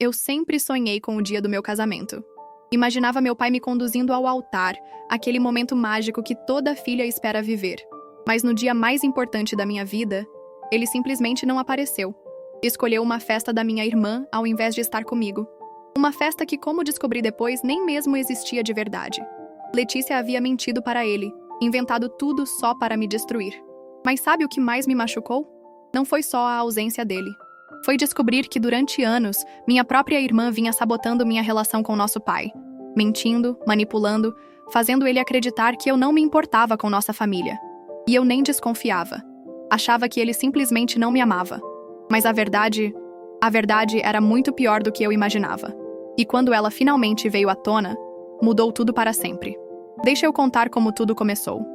Eu sempre sonhei com o dia do meu casamento. Imaginava meu pai me conduzindo ao altar, aquele momento mágico que toda filha espera viver. Mas no dia mais importante da minha vida, ele simplesmente não apareceu. Escolheu uma festa da minha irmã ao invés de estar comigo. Uma festa que, como descobri depois, nem mesmo existia de verdade. Letícia havia mentido para ele, inventado tudo só para me destruir. Mas sabe o que mais me machucou? Não foi só a ausência dele. Foi descobrir que durante anos, minha própria irmã vinha sabotando minha relação com nosso pai. Mentindo, manipulando, fazendo ele acreditar que eu não me importava com nossa família. E eu nem desconfiava. Achava que ele simplesmente não me amava. Mas a verdade era muito pior do que eu imaginava. E quando ela finalmente veio à tona, mudou tudo para sempre. Deixa eu contar como tudo começou.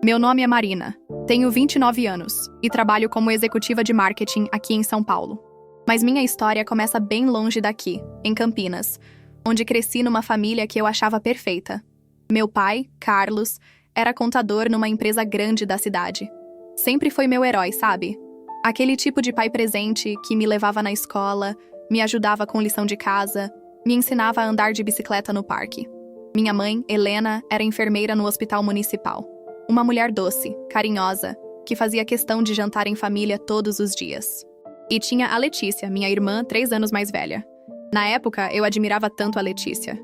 Meu nome é Marina, tenho 29 anos e trabalho como executiva de marketing aqui em São Paulo. Mas minha história começa bem longe daqui, em Campinas, onde cresci numa família que eu achava perfeita. Meu pai, Carlos, era contador numa empresa grande da cidade. Sempre foi meu herói, sabe? Aquele tipo de pai presente que me levava na escola, me ajudava com lição de casa, me ensinava a andar de bicicleta no parque. Minha mãe, Helena, era enfermeira no hospital municipal. Uma mulher doce, carinhosa, que fazia questão de jantar em família todos os dias. E tinha a Letícia, minha irmã, 3 anos mais velha. Na época, eu admirava tanto a Letícia.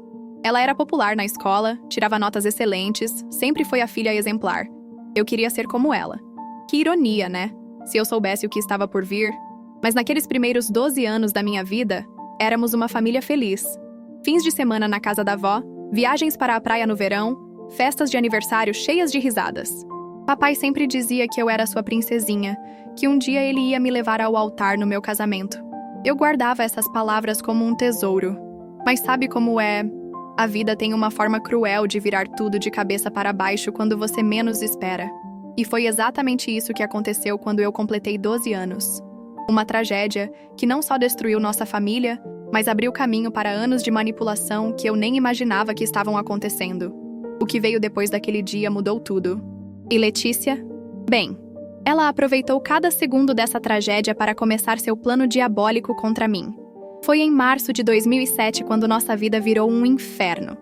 Ela era popular na escola, tirava notas excelentes, sempre foi a filha exemplar. Eu queria ser como ela. Que ironia, né? Se eu soubesse o que estava por vir. Mas naqueles primeiros 12 anos da minha vida, éramos uma família feliz. Fins de semana na casa da avó, viagens para a praia no verão, festas de aniversário cheias de risadas. Papai sempre dizia que eu era sua princesinha, que um dia ele ia me levar ao altar no meu casamento. Eu guardava essas palavras como um tesouro. Mas sabe como é? A vida tem uma forma cruel de virar tudo de cabeça para baixo quando você menos espera. E foi exatamente isso que aconteceu quando eu completei 12 anos. Uma tragédia que não só destruiu nossa família, mas abriu caminho para anos de manipulação que eu nem imaginava que estavam acontecendo. O que veio depois daquele dia mudou tudo. E Letícia? Bem, ela aproveitou cada segundo dessa tragédia para começar seu plano diabólico contra mim. Foi em março de 2007 quando nossa vida virou um inferno.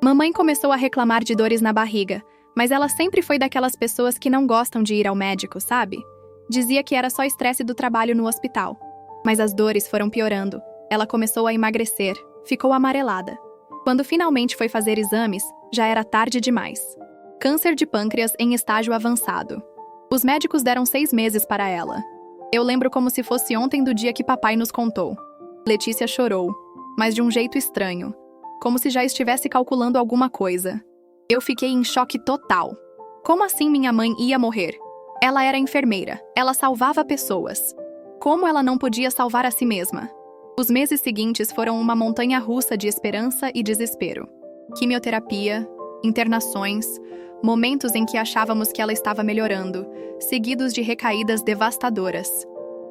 Mamãe começou a reclamar de dores na barriga, mas ela sempre foi daquelas pessoas que não gostam de ir ao médico, sabe? Dizia que era só estresse do trabalho no hospital. Mas as dores foram piorando. Ela começou a emagrecer, ficou amarelada. Quando finalmente foi fazer exames, já era tarde demais. Câncer de pâncreas em estágio avançado. Os médicos deram 6 meses para ela. Eu lembro como se fosse ontem do dia que papai nos contou. Letícia chorou, mas de um jeito estranho, como se já estivesse calculando alguma coisa. Eu fiquei em choque total. Como assim minha mãe ia morrer? Ela era enfermeira, ela salvava pessoas. Como ela não podia salvar a si mesma? Os meses seguintes foram uma montanha-russa de esperança e desespero. Quimioterapia, internações, momentos em que achávamos que ela estava melhorando, seguidos de recaídas devastadoras.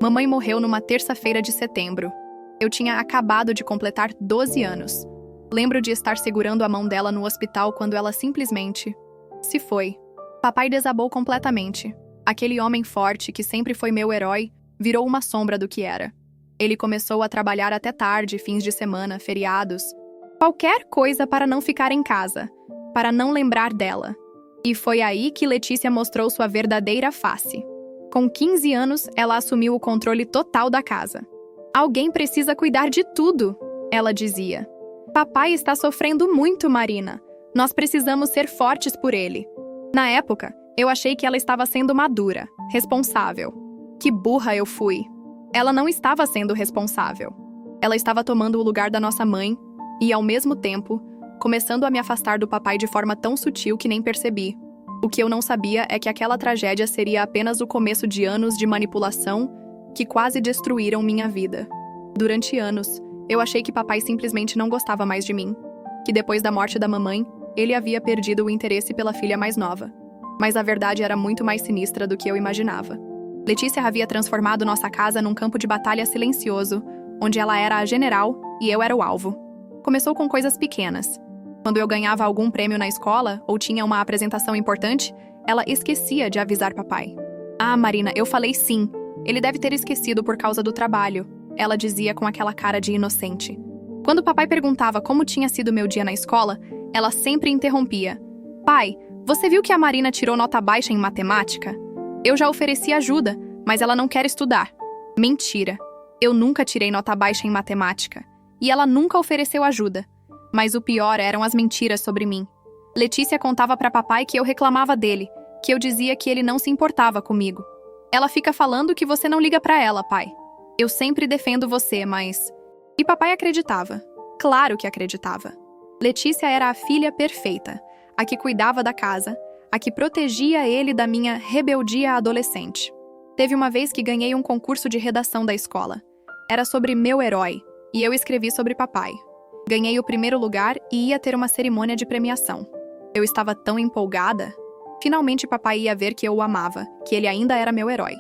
Mamãe morreu numa terça-feira de setembro. Eu tinha acabado de completar 12 anos. Lembro de estar segurando a mão dela no hospital quando ela simplesmente se foi. Papai desabou completamente. Aquele homem forte que sempre foi meu herói virou uma sombra do que era. Ele começou a trabalhar até tarde, fins de semana, feriados. Qualquer coisa para não ficar em casa, para não lembrar dela. E foi aí que Letícia mostrou sua verdadeira face. Com 15 anos, ela assumiu o controle total da casa. Alguém precisa cuidar de tudo, ela dizia. Papai está sofrendo muito, Marina. Nós precisamos ser fortes por ele. Na época, eu achei que ela estava sendo madura, responsável. Que burra eu fui. Ela não estava sendo responsável. Ela estava tomando o lugar da nossa mãe e, ao mesmo tempo, começando a me afastar do papai de forma tão sutil que nem percebi. O que eu não sabia é que aquela tragédia seria apenas o começo de anos de manipulação que quase destruíram minha vida. Durante anos, eu achei que papai simplesmente não gostava mais de mim, que depois da morte da mamãe, ele havia perdido o interesse pela filha mais nova. Mas a verdade era muito mais sinistra do que eu imaginava. Letícia havia transformado nossa casa num campo de batalha silencioso, onde ela era a general e eu era o alvo. Começou com coisas pequenas. Quando eu ganhava algum prêmio na escola ou tinha uma apresentação importante, ela esquecia de avisar papai. Ah, Marina, eu falei sim. Ele deve ter esquecido por causa do trabalho, ela dizia com aquela cara de inocente. Quando papai perguntava como tinha sido meu dia na escola, ela sempre interrompia. Pai, você viu que a Marina tirou nota baixa em matemática? Eu já ofereci ajuda, mas ela não quer estudar. Mentira. Eu nunca tirei nota baixa em matemática. E ela nunca ofereceu ajuda. Mas o pior eram as mentiras sobre mim. Letícia contava para papai que eu reclamava dele, que eu dizia que ele não se importava comigo. Ela fica falando que você não liga para ela, pai. Eu sempre defendo você, mas... E papai acreditava. Claro que acreditava. Letícia era a filha perfeita, a que cuidava da casa, a que protegia ele da minha rebeldia adolescente. Teve uma vez que ganhei um concurso de redação da escola. Era sobre meu herói, e eu escrevi sobre papai. Ganhei o primeiro lugar e ia ter uma cerimônia de premiação. Eu estava tão empolgada. Finalmente papai ia ver que eu o amava, que ele ainda era meu herói.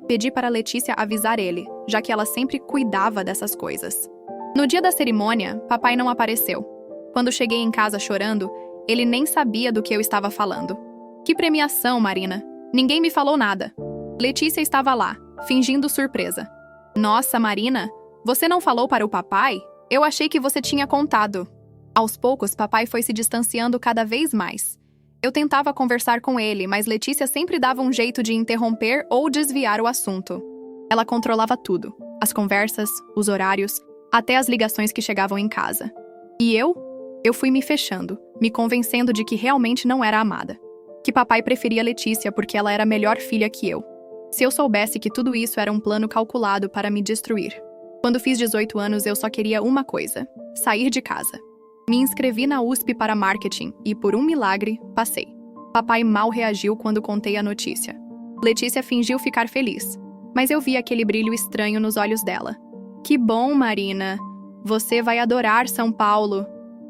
Pedi para Letícia avisar ele, já que ela sempre cuidava dessas coisas. No dia da cerimônia, papai não apareceu. Quando cheguei em casa chorando, ele nem sabia do que eu estava falando. Que premiação, Marina! Ninguém me falou nada. Letícia estava lá, fingindo surpresa. Nossa, Marina, você não falou para o papai? Eu achei que você tinha contado. Aos poucos, papai foi se distanciando cada vez mais. Eu tentava conversar com ele, mas Letícia sempre dava um jeito de interromper ou desviar o assunto. Ela controlava tudo. As conversas, os horários, até as ligações que chegavam em casa. E eu? Eu fui me fechando, me convencendo de que realmente não era amada. Que papai preferia Letícia porque ela era melhor filha que eu. Se eu soubesse que tudo isso era um plano calculado para me destruir. Quando fiz 18 anos, eu só queria uma coisa: sair de casa. Me inscrevi na USP para marketing e, por um milagre, passei. Papai mal reagiu quando contei a notícia. Letícia fingiu ficar feliz, mas eu vi aquele brilho estranho nos olhos dela. Que bom, Marina! Você vai adorar São Paulo.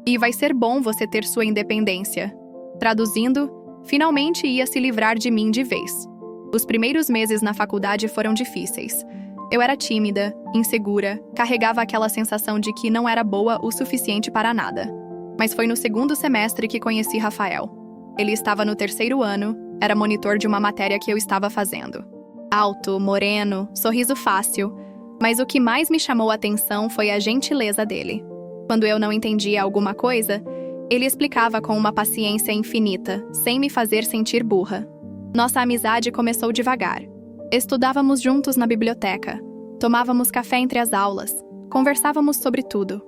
E vai ser bom você ter sua independência. Traduzindo, finalmente ia se livrar de mim de vez. Os primeiros meses na faculdade foram difíceis. Eu era tímida, insegura, carregava aquela sensação de que não era boa o suficiente para nada. Mas foi no segundo semestre que conheci Rafael. Ele estava no terceiro ano, era monitor de uma matéria que eu estava fazendo. Alto, moreno, sorriso fácil, mas o que mais me chamou a atenção foi a gentileza dele. Quando eu não entendia alguma coisa, ele explicava com uma paciência infinita, sem me fazer sentir burra. Nossa amizade começou devagar. Estudávamos juntos na biblioteca, tomávamos café entre as aulas, conversávamos sobre tudo.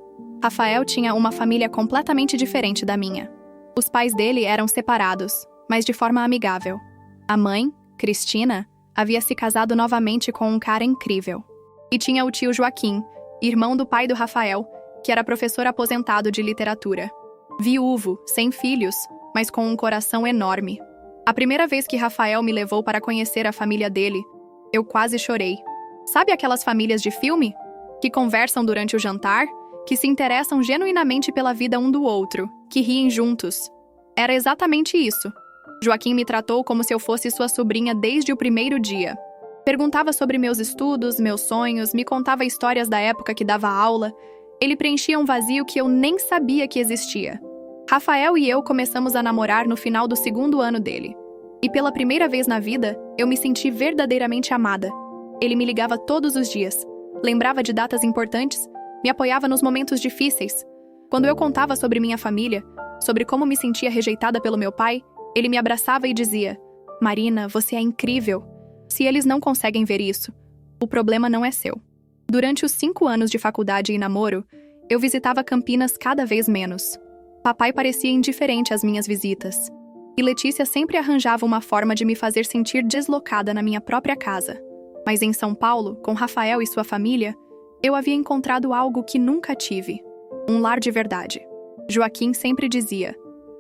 Rafael tinha uma família completamente diferente da minha. Os pais dele eram separados, mas de forma amigável. A mãe, Cristina, havia se casado novamente com um cara incrível. E tinha o tio Joaquim, irmão do pai do Rafael, que era professor aposentado de literatura. Viúvo, sem filhos, mas com um coração enorme. A primeira vez que Rafael me levou para conhecer a família dele, eu quase chorei. Sabe aquelas famílias de filme? Que conversam durante o jantar? Que se interessam genuinamente pela vida um do outro, que riem juntos. Era exatamente isso. Joaquim me tratou como se eu fosse sua sobrinha desde o primeiro dia. Perguntava sobre meus estudos, meus sonhos, me contava histórias da época que dava aula. Ele preenchia um vazio que eu nem sabia que existia. Rafael e eu começamos a namorar no final do segundo ano dele. E pela primeira vez na vida, eu me senti verdadeiramente amada. Ele me ligava todos os dias, lembrava de datas importantes, me apoiava nos momentos difíceis. Quando eu contava sobre minha família, sobre como me sentia rejeitada pelo meu pai, ele me abraçava e dizia: Marina, você é incrível. Se eles não conseguem ver isso, o problema não é seu. Durante os 5 anos de faculdade e namoro, eu visitava Campinas cada vez menos. Papai parecia indiferente às minhas visitas. E Letícia sempre arranjava uma forma de me fazer sentir deslocada na minha própria casa. Mas em São Paulo, com Rafael e sua família, eu havia encontrado algo que nunca tive. Um lar de verdade. Joaquim sempre dizia: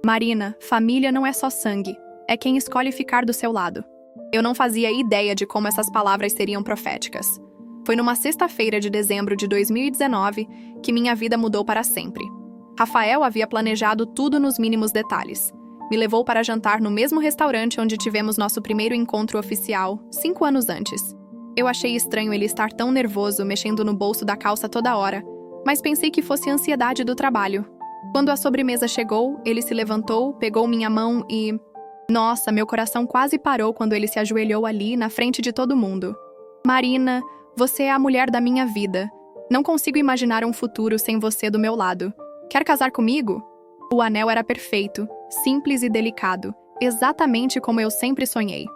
Marina, família não é só sangue, é quem escolhe ficar do seu lado. Eu não fazia ideia de como essas palavras seriam proféticas. Foi numa sexta-feira de dezembro de 2019 que minha vida mudou para sempre. Rafael havia planejado tudo nos mínimos detalhes. Me levou para jantar no mesmo restaurante onde tivemos nosso primeiro encontro oficial, 5 anos antes. Eu achei estranho ele estar tão nervoso, mexendo no bolso da calça toda hora, mas pensei que fosse ansiedade do trabalho. Quando a sobremesa chegou, ele se levantou, pegou minha mão e... Nossa, meu coração quase parou quando ele se ajoelhou ali, na frente de todo mundo. Marina, você é a mulher da minha vida. Não consigo imaginar um futuro sem você do meu lado. Quer casar comigo? O anel era perfeito, simples e delicado, exatamente como eu sempre sonhei.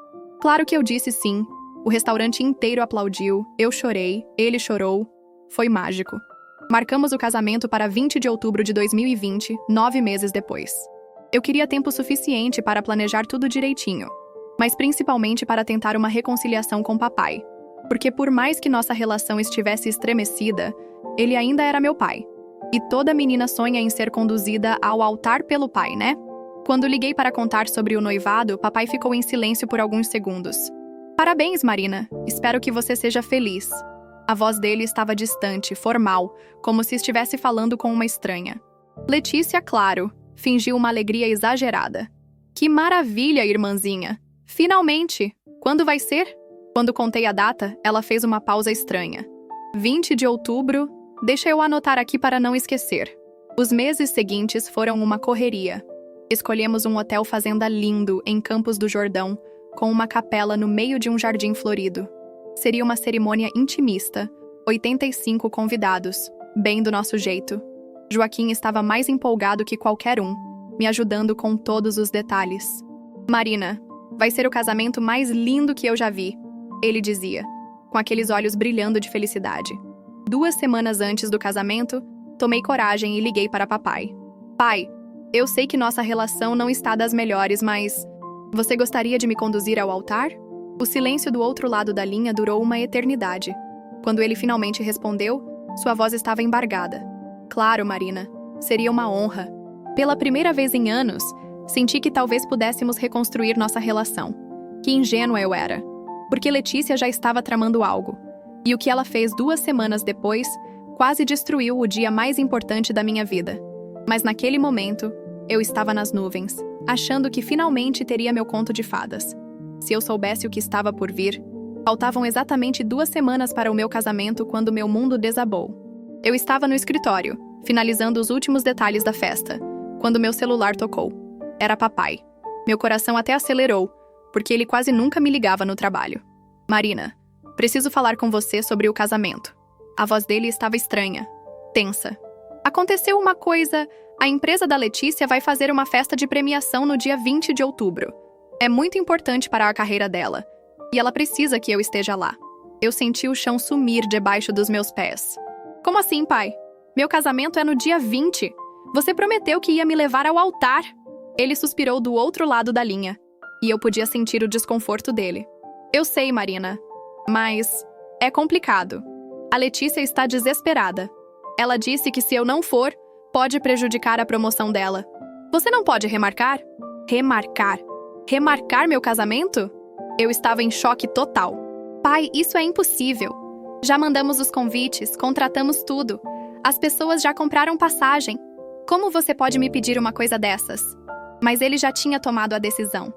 Claro que eu disse sim. O restaurante inteiro aplaudiu, eu chorei, ele chorou. Foi mágico. Marcamos o casamento para 20 de outubro de 2020, 9 meses depois. Eu queria tempo suficiente para planejar tudo direitinho, mas principalmente para tentar uma reconciliação com papai. Porque por mais que nossa relação estivesse estremecida, ele ainda era meu pai. E toda menina sonha em ser conduzida ao altar pelo pai, né? Quando liguei para contar sobre o noivado, papai ficou em silêncio por alguns segundos. Parabéns, Marina. Espero que você seja feliz. A voz dele estava distante, formal, como se estivesse falando com uma estranha. Letícia, claro, fingiu uma alegria exagerada. Que maravilha, irmãzinha! Finalmente! Quando vai ser? Quando contei a data, ela fez uma pausa estranha. 20 de outubro, deixa eu anotar aqui para não esquecer. Os meses seguintes foram uma correria. Escolhemos um hotel fazenda lindo em Campos do Jordão, com uma capela no meio de um jardim florido. Seria uma cerimônia intimista, 85 convidados, bem do nosso jeito. Joaquim estava mais empolgado que qualquer um, me ajudando com todos os detalhes. Marina, vai ser o casamento mais lindo que eu já vi, ele dizia, com aqueles olhos brilhando de felicidade. 2 semanas antes do casamento, tomei coragem e liguei para papai. Pai, eu sei que nossa relação não está das melhores, mas você gostaria de me conduzir ao altar? O silêncio do outro lado da linha durou uma eternidade. Quando ele finalmente respondeu, sua voz estava embargada. Claro, Marina, seria uma honra. Pela primeira vez em anos, senti que talvez pudéssemos reconstruir nossa relação. Que ingênua eu era. Porque Letícia já estava tramando algo. E o que ela fez 2 semanas depois quase destruiu o dia mais importante da minha vida. Mas naquele momento, eu estava nas nuvens, achando que finalmente teria meu conto de fadas. Se eu soubesse o que estava por vir, faltavam exatamente 2 semanas para o meu casamento quando meu mundo desabou. Eu estava no escritório, finalizando os últimos detalhes da festa, quando meu celular tocou. Era papai. Meu coração até acelerou, porque ele quase nunca me ligava no trabalho. Marina, preciso falar com você sobre o casamento. A voz dele estava estranha, tensa. Aconteceu uma coisa, a empresa da Letícia vai fazer uma festa de premiação no dia 20 de outubro. É muito importante para a carreira dela, e ela precisa que eu esteja lá. Eu senti o chão sumir debaixo dos meus pés. Como assim, pai? Meu casamento é no dia 20. Você prometeu que ia me levar ao altar. Ele suspirou do outro lado da linha, e eu podia sentir o desconforto dele. Eu sei, Marina, mas é complicado. A Letícia está desesperada. Ela disse que se eu não for, pode prejudicar a promoção dela. Você não pode remarcar? Remarcar? Remarcar meu casamento? Eu estava em choque total. Pai, isso é impossível. Já mandamos os convites, contratamos tudo. As pessoas já compraram passagem. Como você pode me pedir uma coisa dessas? Mas ele já tinha tomado a decisão.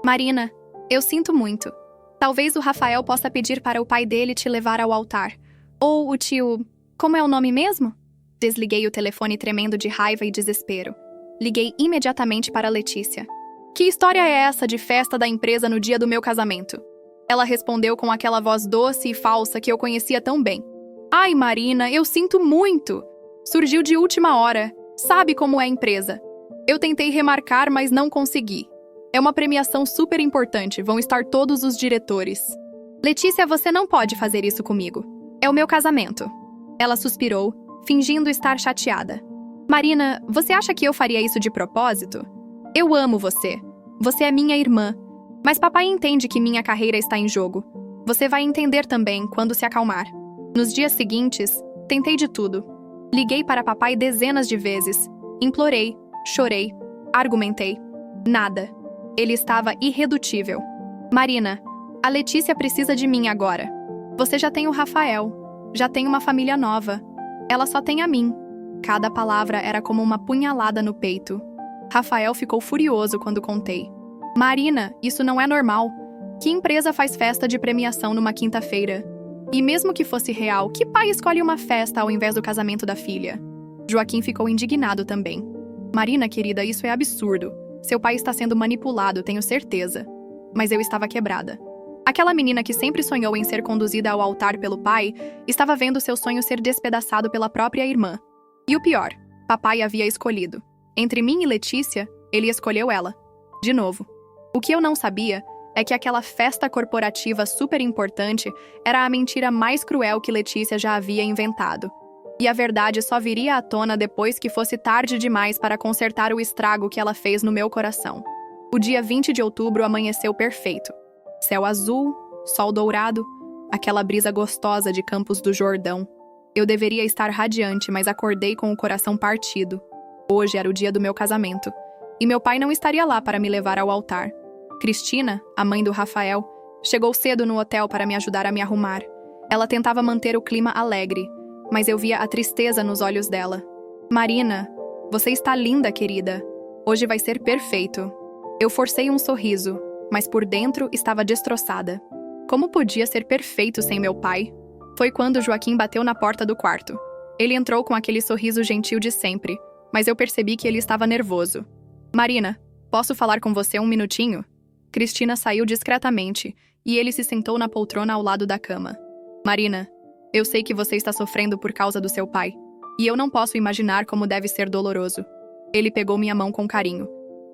Marina, eu sinto muito. Talvez o Rafael possa pedir para o pai dele te levar ao altar. Ou o tio... Como é o nome mesmo? Desliguei o telefone tremendo de raiva e desespero. Liguei imediatamente para Letícia. Que história é essa de festa da empresa no dia do meu casamento? Ela respondeu com aquela voz doce e falsa que eu conhecia tão bem. Ai, Marina, eu sinto muito! Surgiu de última hora. Sabe como é a empresa. Eu tentei remarcar, mas não consegui. É uma premiação super importante, vão estar todos os diretores. Letícia, você não pode fazer isso comigo. É o meu casamento. Ela suspirou, fingindo estar chateada. Marina, você acha que eu faria isso de propósito? Eu amo você. Você é minha irmã. Mas papai entende que minha carreira está em jogo. Você vai entender também quando se acalmar. Nos dias seguintes, tentei de tudo. Liguei para papai dezenas de vezes. Implorei, chorei, argumentei. Nada. Ele estava irredutível. Marina, a Letícia precisa de mim agora. Você já tem o Rafael. Já tem uma família nova. Ela só tem a mim. Cada palavra era como uma punhalada no peito. Rafael ficou furioso quando contei. Marina, isso não é normal. Que empresa faz festa de premiação numa quinta-feira? E mesmo que fosse real, que pai escolhe uma festa ao invés do casamento da filha? Joaquim ficou indignado também. Marina, querida, isso é absurdo. Seu pai está sendo manipulado, tenho certeza. Mas eu estava quebrada. Aquela menina que sempre sonhou em ser conduzida ao altar pelo pai, estava vendo seu sonho ser despedaçado pela própria irmã. E o pior, papai havia escolhido. Entre mim e Letícia, ele escolheu ela. De novo. O que eu não sabia é que aquela festa corporativa super importante era a mentira mais cruel que Letícia já havia inventado. E a verdade só viria à tona depois que fosse tarde demais para consertar o estrago que ela fez no meu coração. O dia 20 de outubro amanheceu perfeito. Céu azul, sol dourado, aquela brisa gostosa de Campos do Jordão. Eu deveria estar radiante, mas acordei com o coração partido. Hoje era o dia do meu casamento, e meu pai não estaria lá para me levar ao altar. Cristina, a mãe do Rafael, chegou cedo no hotel para me ajudar a me arrumar. Ela tentava manter o clima alegre, mas eu via a tristeza nos olhos dela. Marina, você está linda, querida. Hoje vai ser perfeito. Eu forcei um sorriso, mas por dentro estava destroçada. Como podia ser perfeito sem meu pai? Foi quando Joaquim bateu na porta do quarto. Ele entrou com aquele sorriso gentil de sempre, mas eu percebi que ele estava nervoso. Marina, posso falar com você um minutinho? Cristina saiu discretamente, e ele se sentou na poltrona ao lado da cama. Marina, eu sei que você está sofrendo por causa do seu pai, e eu não posso imaginar como deve ser doloroso. Ele pegou minha mão com carinho.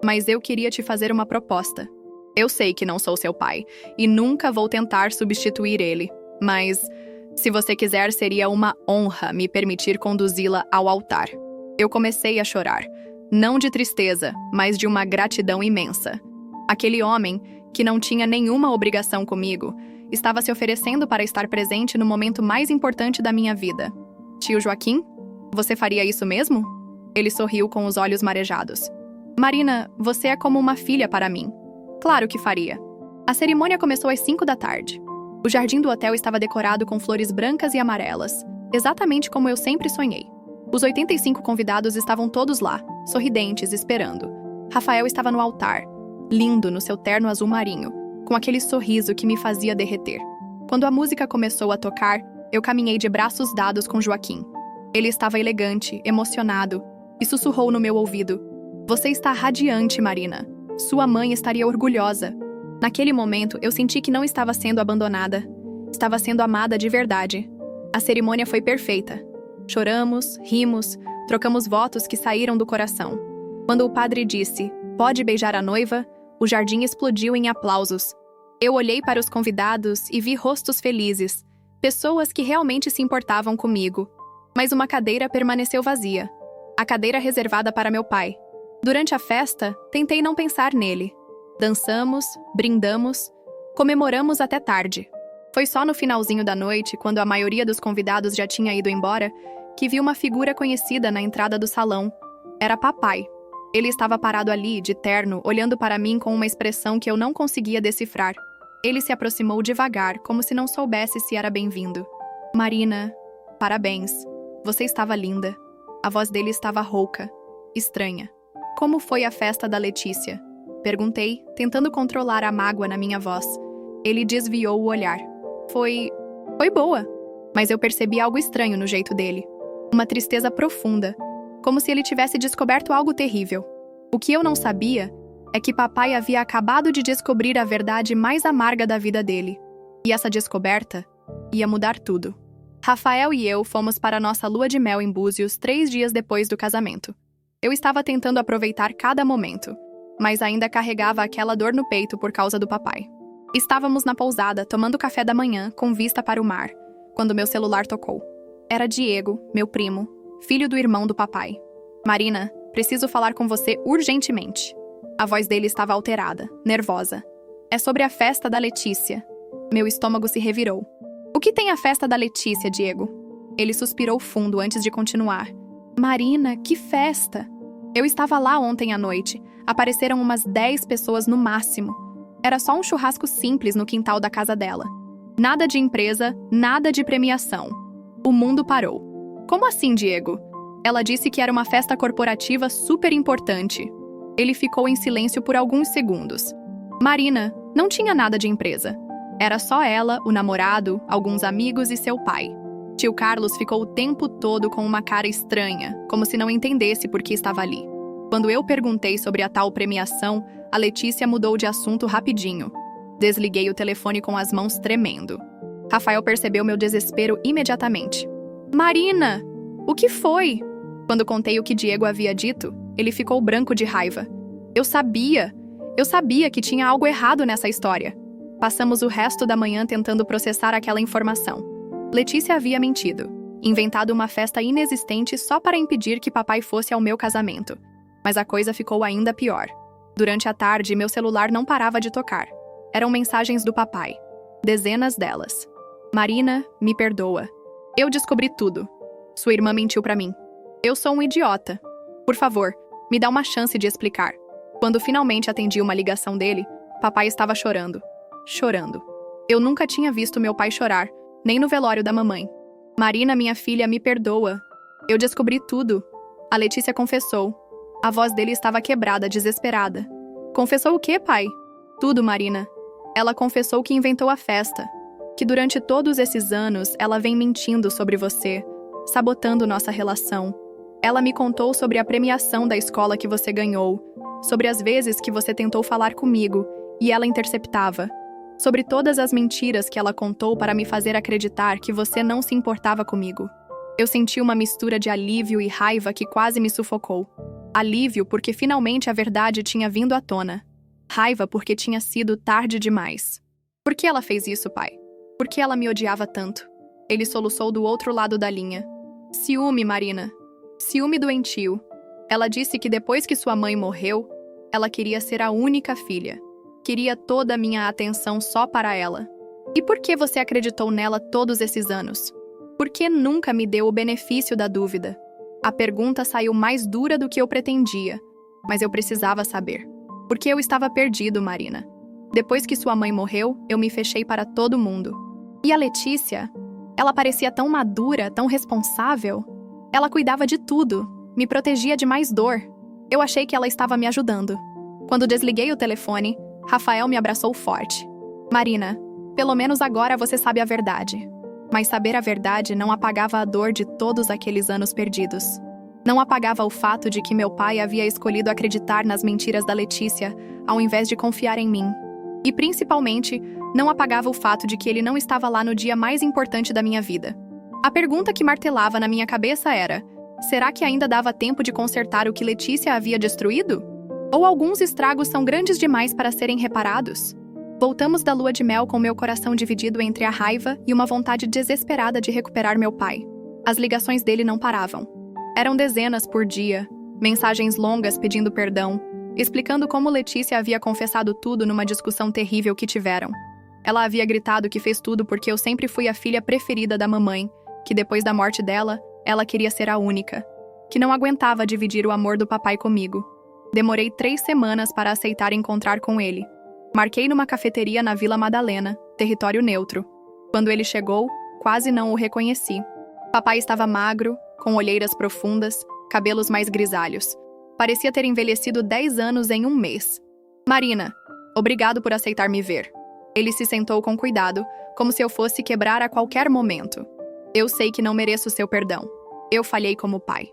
Mas eu queria te fazer uma proposta. Eu sei que não sou seu pai, e nunca vou tentar substituir ele. Mas, se você quiser, seria uma honra me permitir conduzi-la ao altar. Eu comecei a chorar. Não de tristeza, mas de uma gratidão imensa. Aquele homem, que não tinha nenhuma obrigação comigo, estava se oferecendo para estar presente no momento mais importante da minha vida. Tio Joaquim, você faria isso mesmo? Ele sorriu com os olhos marejados. Marina, você é como uma filha para mim. Claro que faria. A cerimônia começou às 5 da tarde. O jardim do hotel estava decorado com flores brancas e amarelas, exatamente como eu sempre sonhei. Os 85 convidados estavam todos lá, sorridentes, esperando. Rafael estava no altar, lindo no seu terno azul marinho, com aquele sorriso que me fazia derreter. Quando a música começou a tocar, eu caminhei de braços dados com Joaquim. Ele estava elegante, emocionado, e sussurrou no meu ouvido: "Você está radiante, Marina. Sua mãe estaria orgulhosa." Naquele momento, eu senti que não estava sendo abandonada. Estava sendo amada de verdade. A cerimônia foi perfeita. Choramos, rimos, trocamos votos que saíram do coração. Quando o padre disse, "Pode beijar a noiva", o jardim explodiu em aplausos. Eu olhei para os convidados e vi rostos felizes, pessoas que realmente se importavam comigo. Mas uma cadeira permaneceu vazia. A cadeira reservada para meu pai. Durante a festa, tentei não pensar nele. Dançamos, brindamos, comemoramos até tarde. Foi só no finalzinho da noite, quando a maioria dos convidados já tinha ido embora, que vi uma figura conhecida na entrada do salão. Era papai. Ele estava parado ali, de terno, olhando para mim com uma expressão que eu não conseguia decifrar. Ele se aproximou devagar, como se não soubesse se era bem-vindo. "Marina, parabéns. Você estava linda." A voz dele estava rouca, estranha. "Como foi a festa da Letícia?" Perguntei, tentando controlar a mágoa na minha voz. Ele desviou o olhar. Foi boa, mas eu percebi algo estranho no jeito dele. Uma tristeza profunda, como se ele tivesse descoberto algo terrível. O que eu não sabia é que papai havia acabado de descobrir a verdade mais amarga da vida dele. E essa descoberta ia mudar tudo. Rafael e eu fomos para nossa lua de mel em Búzios 3 dias depois do casamento. Eu estava tentando aproveitar cada momento, mas ainda carregava aquela dor no peito por causa do papai. Estávamos na pousada, tomando café da manhã, com vista para o mar, quando meu celular tocou. Era Diego, meu primo, filho do irmão do papai. "Marina, preciso falar com você urgentemente." A voz dele estava alterada, nervosa. "É sobre a festa da Letícia." Meu estômago se revirou. "O que tem a festa da Letícia, Diego?" Ele suspirou fundo antes de continuar. "Marina, que festa!" Eu estava lá ontem à noite. Apareceram umas 10 pessoas no máximo. Era só um churrasco simples no quintal da casa dela. Nada de empresa, nada de premiação. O mundo parou. "Como assim, Diego?" Ela disse que era uma festa corporativa super importante. Ele ficou em silêncio por alguns segundos. "Marina, não tinha nada de empresa. Era só ela, o namorado, alguns amigos e seu pai." Tio Carlos ficou o tempo todo com uma cara estranha, como se não entendesse por que estava ali. Quando eu perguntei sobre a tal premiação, a Letícia mudou de assunto rapidinho. Desliguei o telefone com as mãos tremendo. Rafael percebeu meu desespero imediatamente. Marina! O que foi? Quando contei o que Diego havia dito, ele ficou branco de raiva. Eu sabia que tinha algo errado nessa história. Passamos o resto da manhã tentando processar aquela informação. Letícia havia mentido, inventado uma festa inexistente só para impedir que papai fosse ao meu casamento. Mas a coisa ficou ainda pior. Durante a tarde, meu celular não parava de tocar. Eram mensagens do papai. Dezenas delas. Marina, me perdoa. Eu descobri tudo. Sua irmã mentiu pra mim. Eu sou um idiota. Por favor, me dá uma chance de explicar. Quando finalmente atendi uma ligação dele, papai estava chorando. Chorando. Eu nunca tinha visto meu pai chorar, nem no velório da mamãe. Marina, minha filha, me perdoa. Eu descobri tudo. A Letícia confessou. A voz dele estava quebrada, desesperada. Confessou o quê, pai? Tudo, Marina. Ela confessou que inventou a festa. Que durante todos esses anos ela vem mentindo sobre você, sabotando nossa relação. Ela me contou sobre a premiação da escola que você ganhou, sobre as vezes que você tentou falar comigo e ela interceptava, sobre todas as mentiras que ela contou para me fazer acreditar que você não se importava comigo. Eu senti uma mistura de alívio e raiva que quase me sufocou. Alívio porque finalmente a verdade tinha vindo à tona. Raiva porque tinha sido tarde demais. Por que ela fez isso, pai? Por que ela me odiava tanto? Ele soluçou do outro lado da linha. Ciúme, Marina. Ciúme doentio. Ela disse que depois que sua mãe morreu, ela queria ser a única filha. Queria toda a minha atenção só para ela. E por que você acreditou nela todos esses anos? Por que nunca me deu o benefício da dúvida? A pergunta saiu mais dura do que eu pretendia, mas eu precisava saber. Porque eu estava perdido, Marina. Depois que sua mãe morreu, eu me fechei para todo mundo. E a Letícia? Ela parecia tão madura, tão responsável. Ela cuidava de tudo, me protegia de mais dor. Eu achei que ela estava me ajudando. Quando desliguei o telefone, Rafael me abraçou forte. Marina, pelo menos agora você sabe a verdade. Mas saber a verdade não apagava a dor de todos aqueles anos perdidos. Não apagava o fato de que meu pai havia escolhido acreditar nas mentiras da Letícia, ao invés de confiar em mim. E, principalmente, não apagava o fato de que ele não estava lá no dia mais importante da minha vida. A pergunta que martelava na minha cabeça era: será que ainda dava tempo de consertar o que Letícia havia destruído? Ou alguns estragos são grandes demais para serem reparados? Voltamos da lua de mel com meu coração dividido entre a raiva e uma vontade desesperada de recuperar meu pai. As ligações dele não paravam. Eram dezenas por dia, mensagens longas pedindo perdão, explicando como Letícia havia confessado tudo numa discussão terrível que tiveram. Ela havia gritado que fez tudo porque eu sempre fui a filha preferida da mamãe, que depois da morte dela, ela queria ser a única, que não aguentava dividir o amor do papai comigo. Demorei 3 semanas para aceitar encontrar com ele. Marquei numa cafeteria na Vila Madalena, território neutro. Quando ele chegou, quase não o reconheci. Papai estava magro, com olheiras profundas, cabelos mais grisalhos. Parecia ter envelhecido 10 anos em um mês. Marina, obrigado por aceitar me ver. Ele se sentou com cuidado, como se eu fosse quebrar a qualquer momento. Eu sei que não mereço seu perdão. Eu falhei como pai.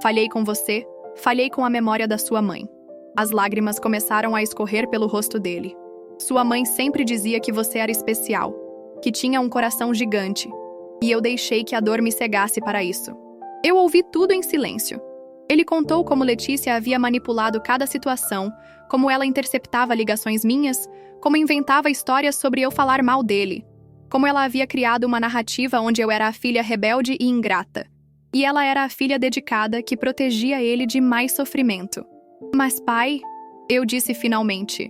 Falhei com você, falhei com a memória da sua mãe. As lágrimas começaram a escorrer pelo rosto dele. Sua mãe sempre dizia que você era especial, que tinha um coração gigante. E eu deixei que a dor me cegasse para isso. Eu ouvi tudo em silêncio. Ele contou como Letícia havia manipulado cada situação, como ela interceptava ligações minhas, como inventava histórias sobre eu falar mal dele, como ela havia criado uma narrativa onde eu era a filha rebelde e ingrata, e ela era a filha dedicada que protegia ele de mais sofrimento. Mas pai, eu disse finalmente,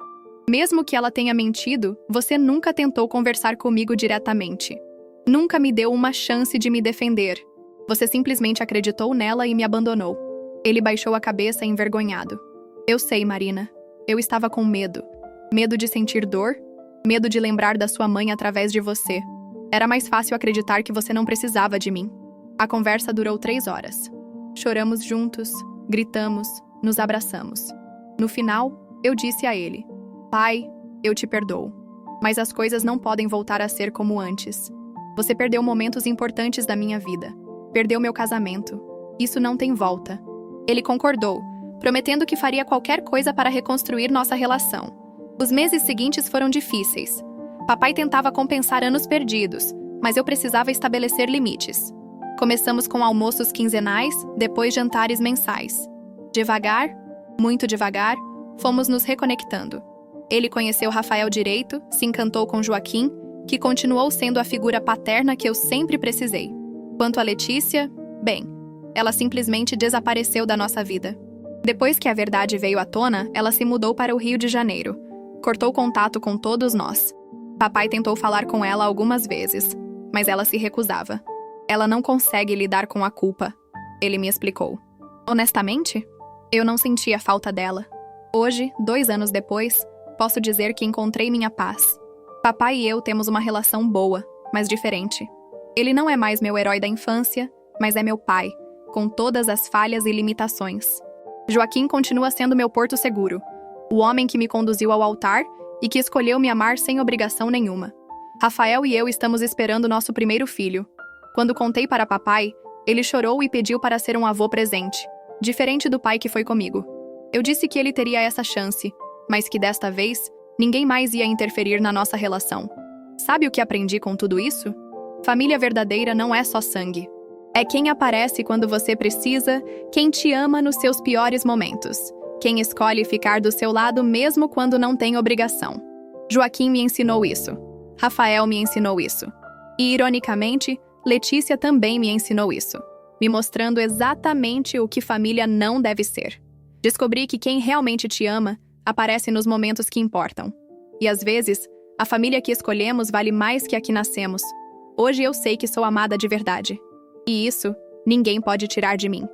mesmo que ela tenha mentido, você nunca tentou conversar comigo diretamente. Nunca me deu uma chance de me defender. Você simplesmente acreditou nela e me abandonou. Ele baixou a cabeça envergonhado. Eu sei, Marina. Eu estava com medo. Medo de sentir dor, medo de lembrar da sua mãe através de você. Era mais fácil acreditar que você não precisava de mim. A conversa durou 3 horas. Choramos juntos, gritamos, nos abraçamos. No final, eu disse a ele: Pai, eu te perdoo. Mas as coisas não podem voltar a ser como antes. Você perdeu momentos importantes da minha vida. Perdeu meu casamento. Isso não tem volta. Ele concordou, prometendo que faria qualquer coisa para reconstruir nossa relação. Os meses seguintes foram difíceis. Papai tentava compensar anos perdidos, mas eu precisava estabelecer limites. Começamos com almoços quinzenais, depois jantares mensais. Devagar, muito devagar, fomos nos reconectando. Ele conheceu Rafael direito, se encantou com Joaquim, que continuou sendo a figura paterna que eu sempre precisei. Quanto a Letícia, bem, ela simplesmente desapareceu da nossa vida. Depois que a verdade veio à tona, ela se mudou para o Rio de Janeiro. Cortou contato com todos nós. Papai tentou falar com ela algumas vezes, mas ela se recusava. Ela não consegue lidar com a culpa, ele me explicou. Honestamente, eu não sentia falta dela. Hoje, 2 anos depois, posso dizer que encontrei minha paz. Papai e eu temos uma relação boa, mas diferente. Ele não é mais meu herói da infância, mas é meu pai, com todas as falhas e limitações. Joaquim continua sendo meu porto seguro, o homem que me conduziu ao altar e que escolheu me amar sem obrigação nenhuma. Rafael e eu estamos esperando nosso primeiro filho. Quando contei para papai, ele chorou e pediu para ser um avô presente, diferente do pai que foi comigo. Eu disse que ele teria essa chance, mas que desta vez, ninguém mais ia interferir na nossa relação. Sabe o que aprendi com tudo isso? Família verdadeira não é só sangue. É quem aparece quando você precisa, quem te ama nos seus piores momentos, quem escolhe ficar do seu lado mesmo quando não tem obrigação. Joaquim me ensinou isso. Rafael me ensinou isso. E, ironicamente, Letícia também me ensinou isso, me mostrando exatamente o que família não deve ser. Descobri que quem realmente te ama aparece nos momentos que importam. E às vezes, a família que escolhemos vale mais que a que nascemos. Hoje eu sei que sou amada de verdade. E isso, ninguém pode tirar de mim.